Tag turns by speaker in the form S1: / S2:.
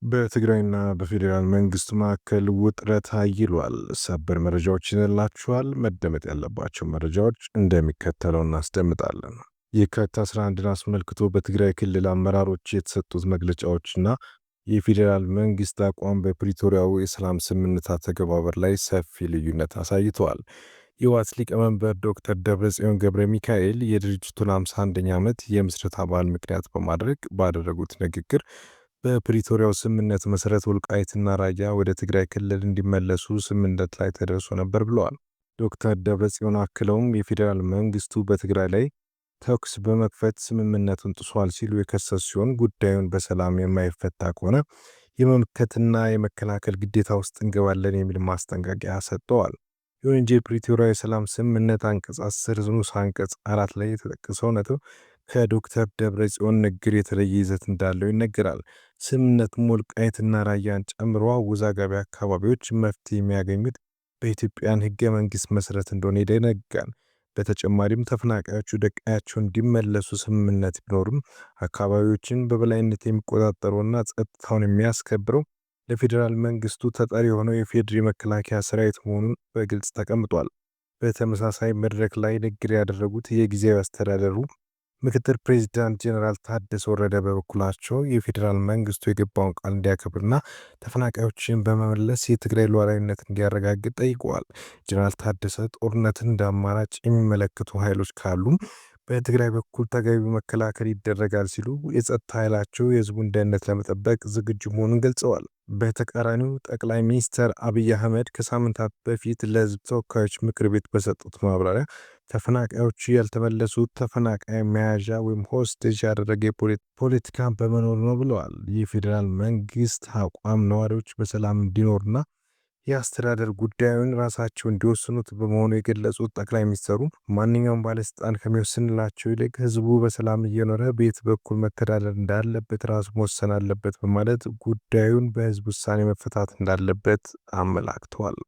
S1: በትግራይና በፌዴራል መንግስት መካከል ውጥረት አይሏል። ሰበር መረጃዎችን ይዘንላችኋል። መደመጥ ያለባቸው መረጃዎች እንደሚከተለው እናስደምጣለን። የካቲት 11ን አስመልክቶ በትግራይ ክልል አመራሮች የተሰጡት መግለጫዎችና የፌዴራል መንግስት አቋም በፕሪቶሪያው የሰላም ስምምነት አተገባበር ላይ ሰፊ ልዩነት አሳይተዋል። የህወሓት ሊቀመንበር ዶክተር ደብረጽዮን ገብረ ሚካኤል የድርጅቱን 51ኛ ዓመት የምስረታ በዓል ምክንያት በማድረግ ባደረጉት ንግግር በፕሪቶሪያው ስምምነት መሰረት ወልቃይትና ራያ ወደ ትግራይ ክልል እንዲመለሱ ስምምነት ላይ ተደርሶ ነበር ብለዋል። ዶክተር ደብረጽዮን አክለውም የፌዴራል መንግስቱ በትግራይ ላይ ተኩስ በመክፈት ስምምነቱን ጥሷል ሲሉ የከሰሱ ሲሆን ጉዳዩን በሰላም የማይፈታ ከሆነ የመመከትና የመከላከል ግዴታ ውስጥ እንገባለን የሚል ማስጠንቀቂያ ሰጥተዋል። ይሁን እንጂ የፕሪቶሪያ የሰላም ስምምነት አንቀጽ 10 ንዑስ አንቀጽ 4 ላይ የተጠቀሰው ነጥብ ከዶክተር ደብረጽዮን ንግግር የተለየ ይዘት እንዳለው ይነገራል። ስምምነቱም ወልቃይትና ራያን ጨምሮ አወዛጋቢ አካባቢዎች መፍትሄ የሚያገኙት በኢትዮጵያን ህገ መንግስት መሰረት እንደሆነ ይደነግጋል። በተጨማሪም ተፈናቃዮቹ ወደ ቀያቸው እንዲመለሱ ስምምነት ቢኖርም አካባቢዎችን በበላይነት የሚቆጣጠረውና ጸጥታውን የሚያስከብረው ለፌዴራል መንግስቱ ተጠሪ የሆነው የፌዴሪ መከላከያ ሰራዊት መሆኑን በግልጽ ተቀምጧል። በተመሳሳይ መድረክ ላይ ንግግር ያደረጉት የጊዜያዊ አስተዳደሩ ምክትል ፕሬዚዳንት ጀነራል ታደሰ ወረደ በበኩላቸው የፌዴራል መንግስቱ የገባውን ቃል እንዲያከብርና ተፈናቃዮችን በመመለስ የትግራይ ሉዓላዊነት እንዲያረጋግጥ ጠይቀዋል። ጀነራል ታደሰ ጦርነትን እንደ አማራጭ የሚመለከቱ ኃይሎች ካሉ በትግራይ በኩል ተገቢ መከላከል ይደረጋል ሲሉ የጸጥታ ኃይላቸው የህዝቡን ደህንነት ለመጠበቅ ዝግጁ መሆኑን ገልጸዋል። በተቃራኒው ጠቅላይ ሚኒስትር አብይ አህመድ ከሳምንታት በፊት ለህዝብ ተወካዮች ምክር ቤት በሰጡት ማብራሪያ ተፈናቃዮቹ ያልተመለሱት ተፈናቃይ መያዣ ወይም ሆስቴጅ ያደረገ ፖለቲካ በመኖር ነው ብለዋል። የፌዴራል መንግስት አቋም ነዋሪዎች በሰላም እንዲኖሩና የአስተዳደር ጉዳዩን ራሳቸው እንዲወስኑት በመሆኑ የገለጹት ጠቅላይ ሚኒስትሩ ማንኛውም ባለስልጣን ከሚወስንላቸው ይልቅ ህዝቡ በሰላም እየኖረ በየት በኩል መተዳደር እንዳለበት ራሱ መወሰን አለበት በማለት ጉዳዩን በህዝብ ውሳኔ መፈታት እንዳለበት አመላክተዋል።